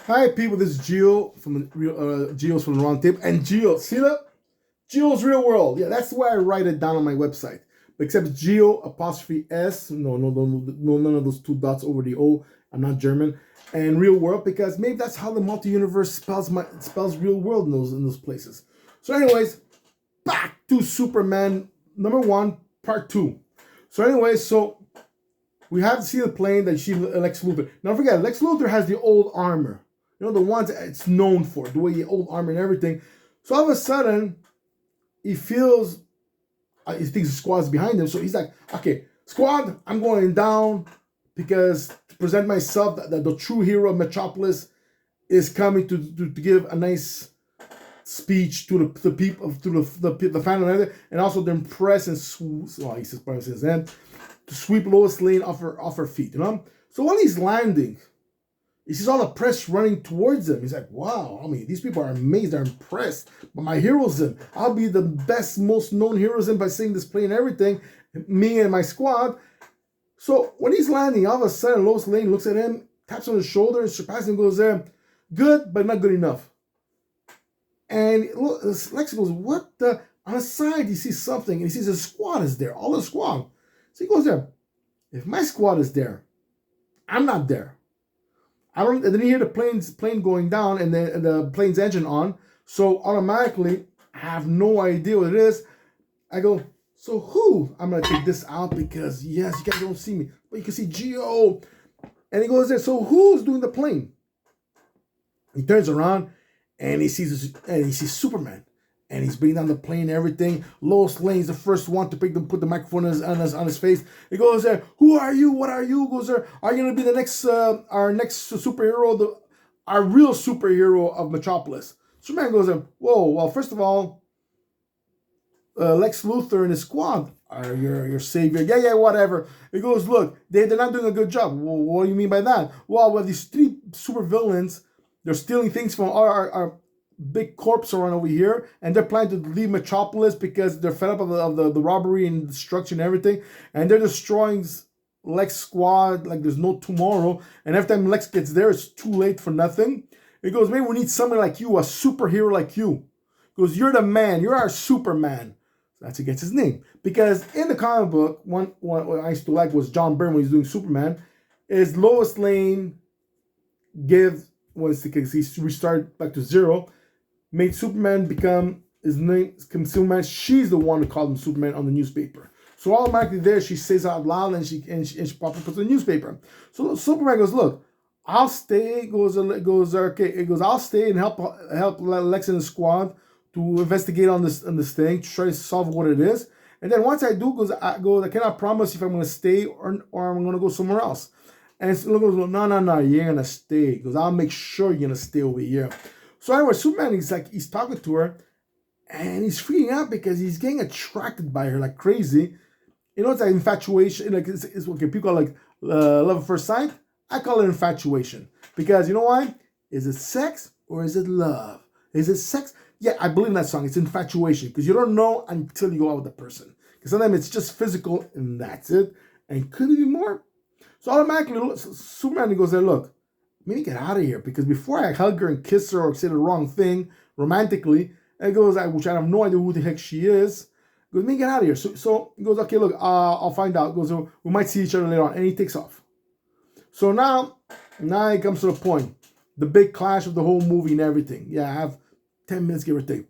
Hi, people. This is Gio from Gio's from the Roundtable, and Gio. See that? Gio's Real World. Yeah, that's the way I write it down on my website. Except Gio apostrophe S. No, none of those two dots over the O. I'm not German. And Real World because maybe that's how the multi-universe spells Real World in those places. So, anyways, back to Superman #1, Part 2. So we have to see the plane that she Lex Luthor. Now forget, Lex Luthor has the old armor. You know, the ones that it's known for, the way the old armor and everything. So all of a sudden, he feels, he thinks the squad's behind him. So he's like, okay, squad, I'm going down because to present myself that the true hero of Metropolis is coming to give a nice speech to the people, to the fan and also to impress and he says probably since then to sweep Lois Lane off her feet, you know. So while he's landing, he sees all the press running towards him. He's like, wow, I mean, these people are amazed, they're impressed by my heroism. I'll be the best, most known heroism by seeing this plane and everything, me and my squad. So when he's landing, all of a sudden Lois Lane looks at him, taps on his shoulder, and surpasses him, goes there, good, but not good enough. And Lex goes, what the? On the side, he sees something, and he sees his squad is there, all the squad. So he goes there. If my squad is there, I'm not there. I don't. And then you hear the plane going down, and the plane's engine on. So automatically, I have no idea what it is. I go, so who? I'm gonna take this out because yes, you guys don't see me, but you can see Geo. And he goes there. So who's doing the plane? He turns around and he sees Superman, and he's bringing down the plane and everything. Lois Lane's the first one to put the microphone on his face. He goes there, who are you? What are you? Goes there, are you gonna be the next our next superhero, our real superhero of Metropolis? Superman goes there, whoa, well, first of all, Lex Luthor and his squad are your savior. Yeah, whatever. He goes, look, they're not doing a good job. Well, what do you mean by that? Well, these three super villains, they're stealing things from our big corpse around over here, and they're planning to leave Metropolis because they're fed up of the robbery and destruction and everything, and they're destroying Lex squad like there's no tomorrow. And every time Lex gets there, it's too late for nothing. He goes, maybe we need someone like you, a superhero like you. He goes, you're the man. You're our Superman. That's who gets his name. Because in the comic book, one what I used to like was John Byrne when he's doing Superman, is Lois Lane once he restarted back to zero, made Superman become his name Superman. She's the one who called him Superman on the newspaper. So automatically there she says out loud and she probably puts in the newspaper. So Superman goes, look, I'll stay. Goes okay. It goes, I'll stay and help Lex and the squad to investigate on this thing, to try to solve what it is. And then once I do, I cannot promise if I'm going to stay or I'm going to go somewhere else. And so goes, no, you're going to stay. He goes, I'll make sure you're going to stay over here. So anyway, Superman, he's talking to her, and he's freaking out because he's getting attracted by her like crazy. You know, it's like infatuation. Like it's okay, people call it like love at first sight. I call it infatuation because you know why? Is it sex or is it love? Is it sex? Yeah, I believe in that song. It's infatuation because you don't know until you go out with the person. Because sometimes it's just physical and that's it. And could it be more? So automatically, Superman goes there, look, let me get out of here. Because before I hug her and kiss her or say the wrong thing romantically, and goes, which I have no idea who the heck she is, goes, let me get out of here. So he goes, okay, look, I'll find out. Goes, we might see each other later on. And he takes off. So now it comes to the point. The big clash of the whole movie and everything. Yeah, I have 10 minutes, give or take.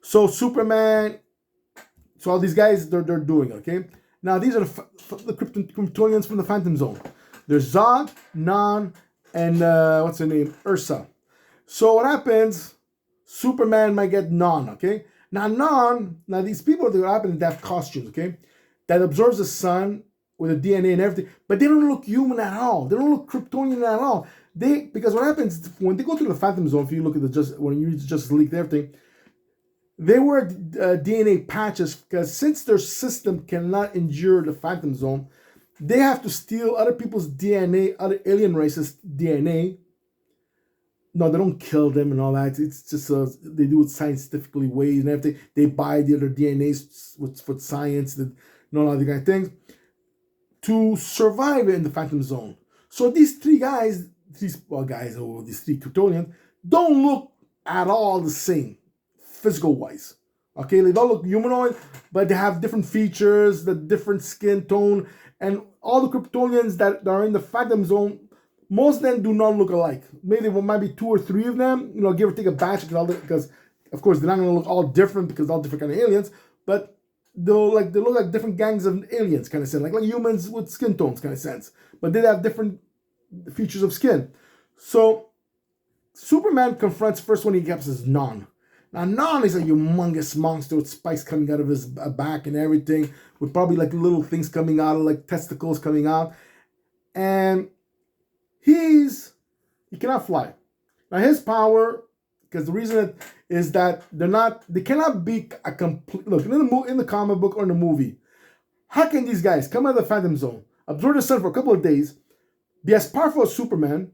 So Superman, so all these guys, they're doing it, okay? Now, these are the Kryptonians from the Phantom Zone. There's Zod, Non, and what's her name? Ursa. So what happens, Superman might get Non, okay? Now these people, they happen to have costumes, okay? That absorbs the sun with the DNA and everything, but they don't look human at all. They don't look Kryptonian at all. Because what happens when they go through the Phantom Zone, if you look at when you read the Justice League and everything, they wear DNA patches because since their system cannot endure the Phantom Zone, they have to steal other people's DNA, other alien races' DNA. No, they don't kill them and all that. It's just they do it scientifically ways and everything. They buy the other DNAs for science, and all other kind of things to survive in the Phantom Zone. So these three guys, these guys, or these three Kryptonians, don't look at all the same, physical wise. Okay, they don't look humanoid, but they have different features, the different skin tone, and all the Kryptonians that are in the Phantom Zone, most of them do not look alike. Maybe there might be 2 or 3 of them, give or take a batch, because of course they're not going to look all different because they're all different kind of aliens, but they look like different gangs of aliens kind of sense, like humans with skin tones kind of sense, but they have different features of skin. So Superman confronts first one he gets is Non. Now Non is a humongous monster with spikes coming out of his back and everything, with probably like little things coming out, like testicles coming out, and he cannot fly. Now his power, because the reason is that they cannot be a complete, look, in the comic book or in the movie, how can these guys come out of the Phantom Zone, absorb the sun for a couple of days, be as powerful as Superman,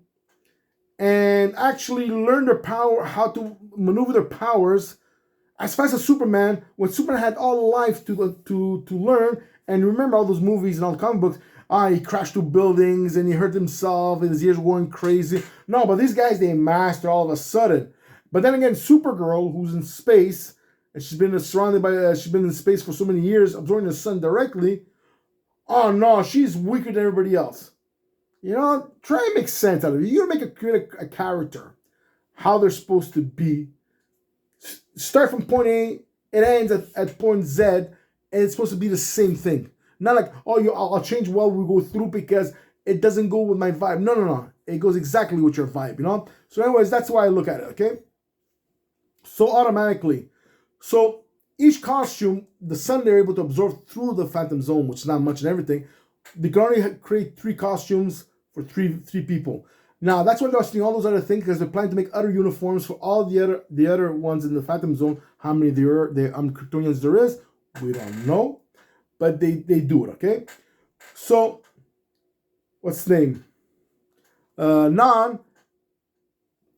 and actually learn their power, how to maneuver their powers as fast as Superman, when Superman had all life to learn? And remember all those movies and all the comic books, he crashed through buildings and he hurt himself and his ears were going crazy. No, but these guys, they master all of a sudden. But then again, Supergirl, who's in space, and she's been in space for so many years, absorbing the sun directly. Oh no, she's weaker than everybody else. Try and make sense out of it. You gotta create a character, how they're supposed to be. Start from point A, it ends at point Z, and it's supposed to be the same thing. Not like, I'll change what we go through because it doesn't go with my vibe. No. It goes exactly with your vibe, So anyways, that's why I look at it, okay? So automatically. So each costume, the sun they're able to absorb through the Phantom Zone, which is not much and everything, they can only create 3 costumes for three people. Now that's why they're doing all those other things, because they're planning to make other uniforms for all the other ones in the Phantom Zone. How many Kryptonians there is, we don't know, but they do it. Okay, so what's his name? Non.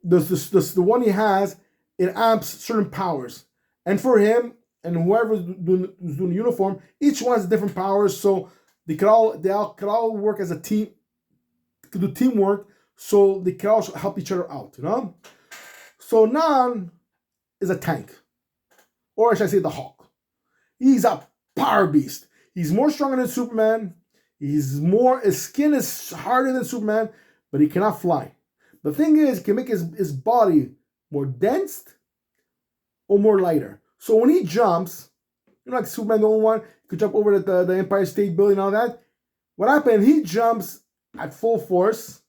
The one he has, it amps certain powers, and for him and whoever's doing the uniform, each one has different powers, so they could all work as a team to do teamwork, so they can also help each other out, So Non is a tank, or should I say the Hulk. He's a power beast. He's more stronger than Superman. His skin is harder than Superman, but he cannot fly. The thing is, he can make his body more dense or more lighter. So when he jumps, like Superman, the only one, he could jump over the Empire State Building and all that. What happened? He jumps at full force,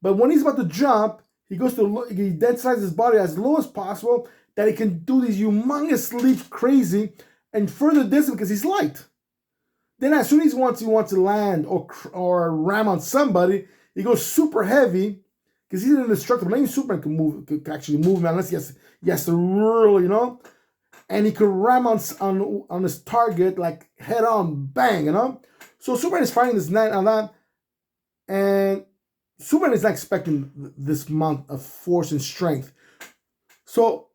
but when he's about to jump, he densizes his body as low as possible, that he can do these humongous leaps, crazy, and further distance because he's light. Then as soon as he wants to land or ram on somebody, he goes super heavy because he's indestructible. Not even Superman can actually move, man, unless he has to really, and he could ram on his target like head on, bang, So Superman is fighting this night on that, and Superman is not expecting this amount of force and strength. So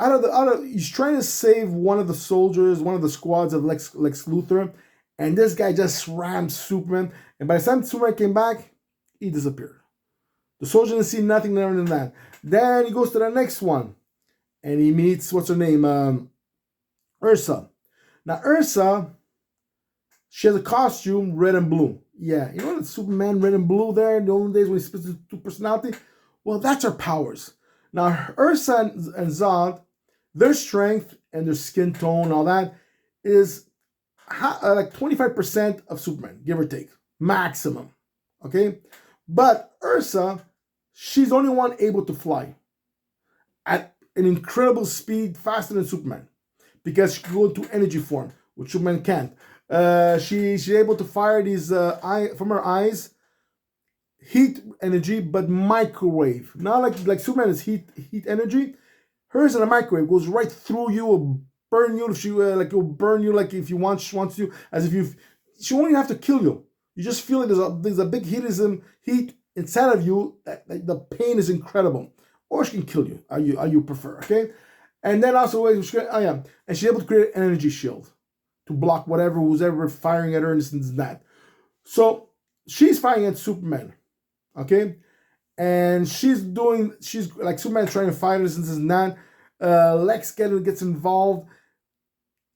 he's trying to save one of the soldiers, one of the squads of Lex Luthor, and this guy just rams Superman. And by the time Superman came back, he disappeared. The soldier didn't see nothing other than that. Then he goes to the next one, and he meets, what's her name, Ursa. Now Ursa, she has a costume red and blue. Yeah, the Superman red and blue there in the olden days when he splits his 2 personality? Well, that's her powers. Now, Ursa and Zod, their strength and their skin tone and all that is like 25% of Superman, give or take. Maximum. Okay? But Ursa, she's the only one able to fly at an incredible speed, faster than Superman, because she can go into energy form, which Superman can't. She's able to fire these from her eyes, heat energy, but microwave. Not like Superman is heat energy. Hers in a microwave goes right through you, will burn you if she it'll burn you like if you wants to, as if she won't even have to kill you. You just feel like there's a big heat inside of you. That the pain is incredible. Or she can kill you. How you prefer, okay? And then also, and she's able to create an energy shield to block who's ever firing at her and this and that. So she's fighting at Superman, okay? and she's like Superman trying to fight her since it's not. Lex gets involved.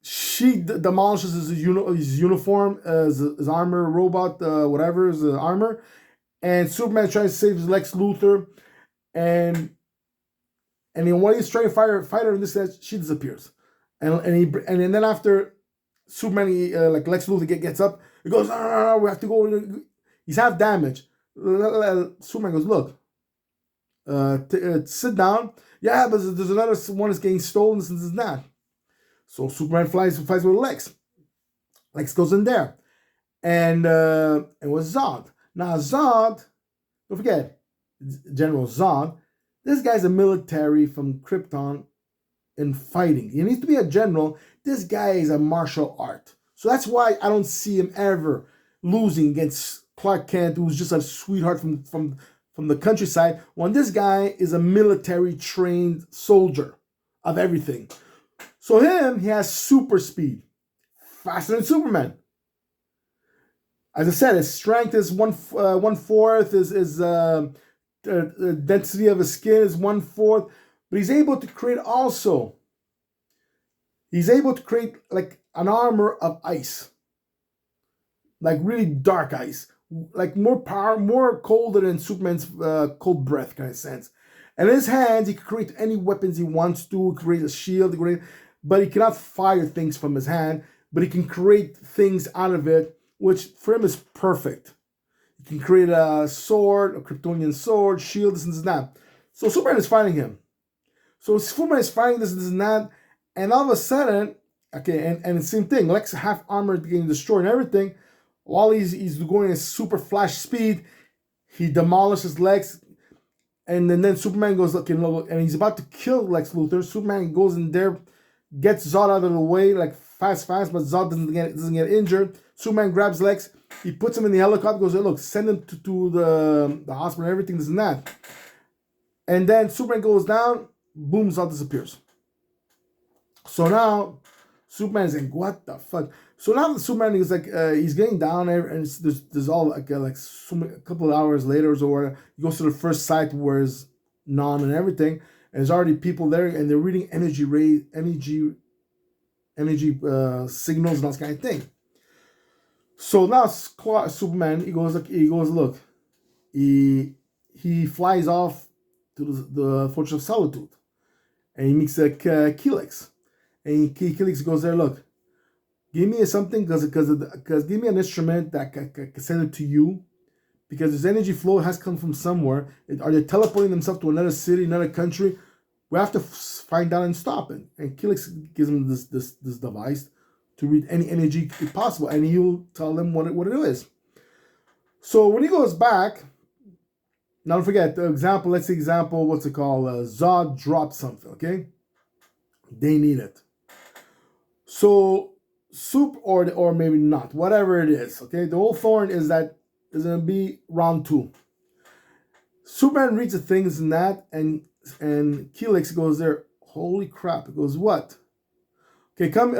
She demolishes his uniform, his armor, robot, whatever, his armor, and Superman tries to save Lex Luthor, and then when he's trying to fight her in this sense, she disappears, and then after Superman, like Lex Luthor gets up, he goes, no, we have to go. He's half damaged. Superman goes, look, sit down. Yeah, but there's another one that's getting stolen since it's not. So Superman fights with Lex. Lex goes in there, and it was Zod. Now Zod, don't forget, General Zod. This guy's a military from Krypton in fighting. He needs to be a general. This guy is a martial art. So that's why I don't see him ever losing against Clark Kent, who's just a sweetheart from the countryside, when this guy is a military trained soldier of everything. So he has super speed, faster than Superman. As I said, his strength is one fourth. His density of his skin is 1/4. But he's able to create like an armor of ice, like really dark ice, like more power, more colder than Superman's cold breath kind of sense. And in his hands, he can create any weapons he wants to. Create a shield, but he cannot fire things from his hand. But he can create things out of it, which for him is perfect. He can create a sword, a Kryptonian sword, shield, this and that. So Superman is fighting him. So Superman is fighting this and that, and all of a sudden, okay, and the same thing, Lex half armored getting destroyed and everything. While he's going at super flash speed, he demolishes Lex, and then Superman goes looking, and he's about to kill Lex Luthor. Superman goes in there, gets Zod out of the way, like fast, but Zod doesn't get injured. Superman grabs Lex, he puts him in the helicopter, goes, look, send him to the hospital and everything, this and that. And then Superman goes down, boom, Zod disappears. So now Superman's like, what the fuck? So now the Superman is like, he's getting down there, and there's all like a couple of hours later or so, he goes to the first site where it's non and everything, and there's already people there, and they're reading energy signals and all this kind of thing. So now Superman, he goes, look, he flies off to the Fortress of Solitude, and he meets Helix, and Helix goes there, look, give me something, because give me an instrument that can send it to you, because this energy flow has come from somewhere. Are they teleporting themselves to another city, another country? We have to find out and stop it. And Helix gives him this device to read any energy possible, and he'll tell them what it is. So when he goes back, now don't forget the example. Let's say what's it called? Zod drops something. Okay, they need it. So or maybe not, whatever it is. Okay, the whole thorn is that is gonna be round 2. Superman reads the things in that, and Helix goes there. Holy crap! He goes, what? Okay, come.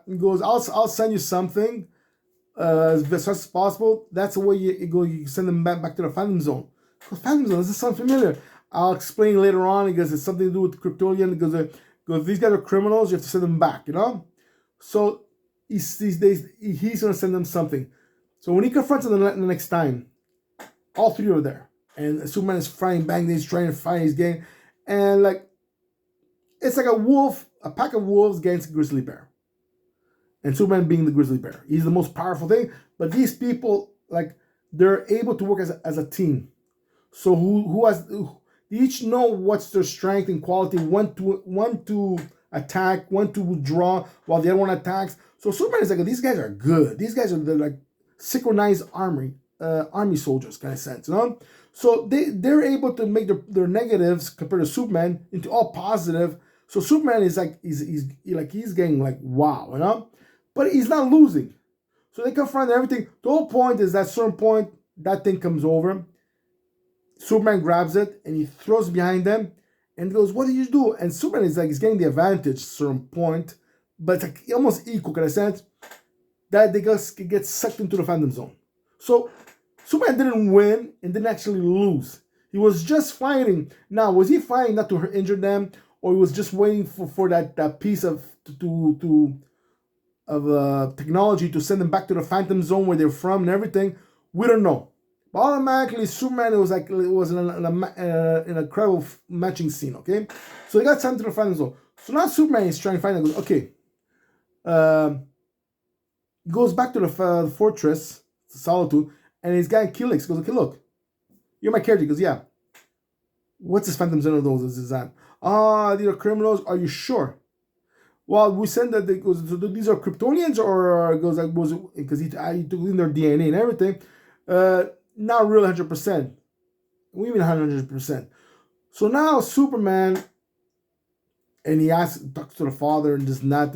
He goes, I'll send you something as fast as possible. That's the way you send them back to the Phantom Zone. Phantom Zone, does this sound familiar? I'll explain later on, because it's something to do with Kryptonian. Because these guys are criminals, you have to send them back, So he's gonna send them something. So when he confronts them the next time, all 3 are there, and Superman is frying bang. He's trying to fight his gang, and like it's like a pack of wolves against a grizzly bear, and Superman being the grizzly bear. He's the most powerful thing. But these people, like, they're able to work as a team. So they each know what's their strength and quality. One to attack, one to withdraw, while the other one attacks. So Superman is like, these guys are good. These guys are like synchronized army soldiers kind of sense, So they're able to make their negatives compared to Superman into all positive. So Superman is like he's getting like wow, but he's not losing. So they confront everything. The whole point is that certain point that thing comes over. Superman grabs it and he throws behind them and goes, "What did you do?" And Superman is like he's getting the advantage at a certain point, but it's like almost equal kind of sense that they get sucked into the Phantom Zone. So Superman didn't win and didn't actually lose. He was just fighting. Now, was he fighting not to injure them, or he was just waiting for that piece of technology to send them back to the Phantom Zone where they're from and everything? We don't know. But automatically, Superman, it was an incredible matching scene. Okay, so they got sent to the Phantom Zone. So now Superman is trying to find it. Okay, he goes back to the fortress, Solitude, and he's got Helix. He goes, okay, look, you're my character. He goes, yeah. What's this Phantom Zone of those? Is that? These are criminals. Are you sure? Well, we said that so these are Kryptonians, or goes like was because he took in their DNA and everything. Not really 100%. We mean 100%. So now Superman, and he talks to the father and this and that,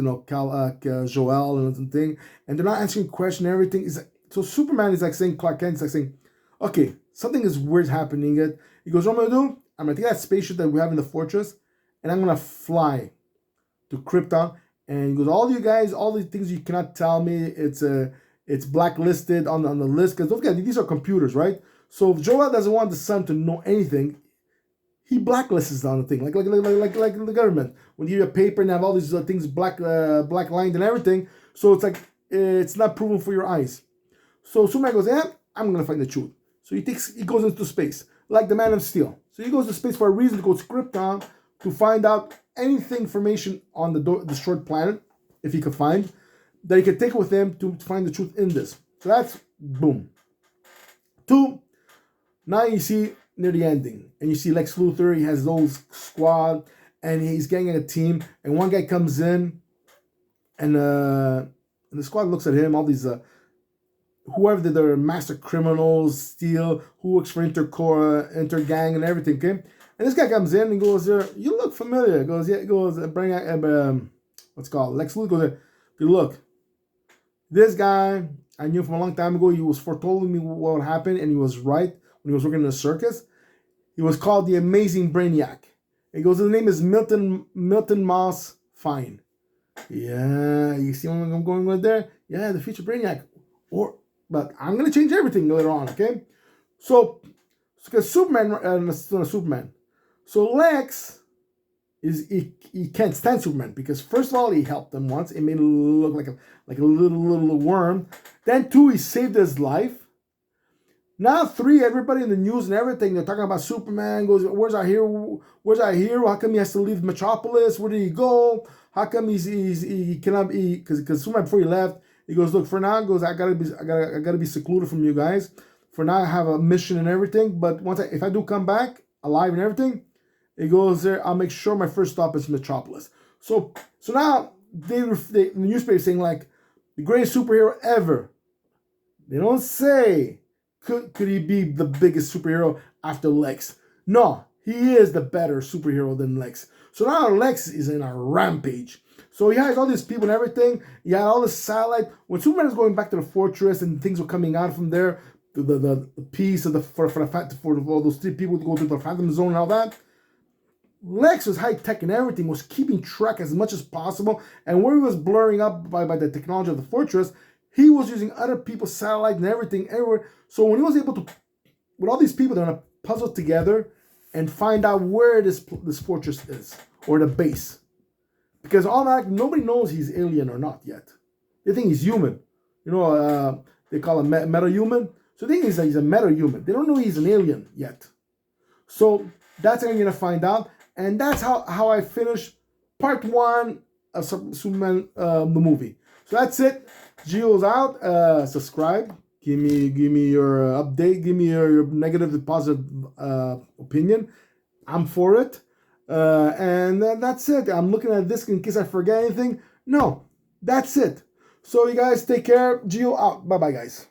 Joel and something, and they're not answering question and everything. So Superman is like saying, Clark Kent is like saying, okay, something is weird happening. He goes, what I'm gonna do? I'm gonna take that spaceship that we have in the fortress, and I'm gonna fly to Krypton. And he goes, all you guys, all these things you cannot tell me, it's blacklisted on the list, because those guys, these are computers, right? So if Joel doesn't want the son to know anything, he blacklists on the thing, like the government. When you give you a paper and have all these things black lined and everything, so it's like it's not proven for your eyes. So Superman goes, yeah, I'm gonna find the truth. So he goes into space, like the Man of Steel. So he goes to space for a reason, to go to Krypton to find out anything information on the destroyed planet, if he could find, that he could take with him to find the truth in this. So that's boom. 2, now you see near the ending, and you see Lex Luthor, he has his whole squad, and he's getting a team, and one guy comes in, and the squad looks at him, all these whoever they're master criminals, Steel, who works for Intergang and everything, okay? And this guy comes in and goes, you look familiar. He goes, yeah, he goes, what's it called? Lex Luthor goes, look, this guy, I knew from a long time ago, he was foretold me what would happen, and he was right when he was working in a circus. He was called the Amazing Brainiac. He goes, his name is Milton Moss Fine. Yeah, you see where I'm going with there? Yeah, the future Brainiac. But I'm going to change everything later on, okay? So because Superman, so Lex he can't stand Superman, because first of all, he helped him once. It made him look like a little worm. Then 2, he saved his life. Now 3, everybody in the news and everything, they're talking about Superman. Goes, where's our hero? How come he has to leave Metropolis? Where did he go? How come he cannot be? Because Superman, before he left, he goes, look, for now, goes, I gotta be secluded from you guys. For now, I have a mission and everything. But if I do come back alive and everything, it goes there. I'll make sure my first stop is Metropolis. So now the newspaper saying like the greatest superhero ever. They don't say could he be the biggest superhero after Lex. No, he is the better superhero than Lex. So now Lex is in a rampage. So he has all these people and everything. He had all this satellite. When Superman is going back to the fortress and things were coming out from there, the piece of for all those 3 people to go to the Phantom Zone and all that, Lex was high tech and everything, was keeping track as much as possible. And where he was blurring up by the technology of the fortress, he was using other people's satellite and everything everywhere. So when he was able to, with all these people, they're gonna puzzle together and find out where this fortress is, or the base. Because nobody knows he's alien or not yet. They think he's human. They call him meta-human. So they think he's a meta-human. They don't know he's an alien yet. So that's how you're going to find out. And that's how I finished part 1 of Superman, the movie. So that's it. Gio's out. Subscribe. Give me your update. Give me your negative to positive opinion. I'm for it. And that's it. I'm looking at this in case I forget anything. No, that's it. So you guys take care. Gio out. Bye-bye, guys.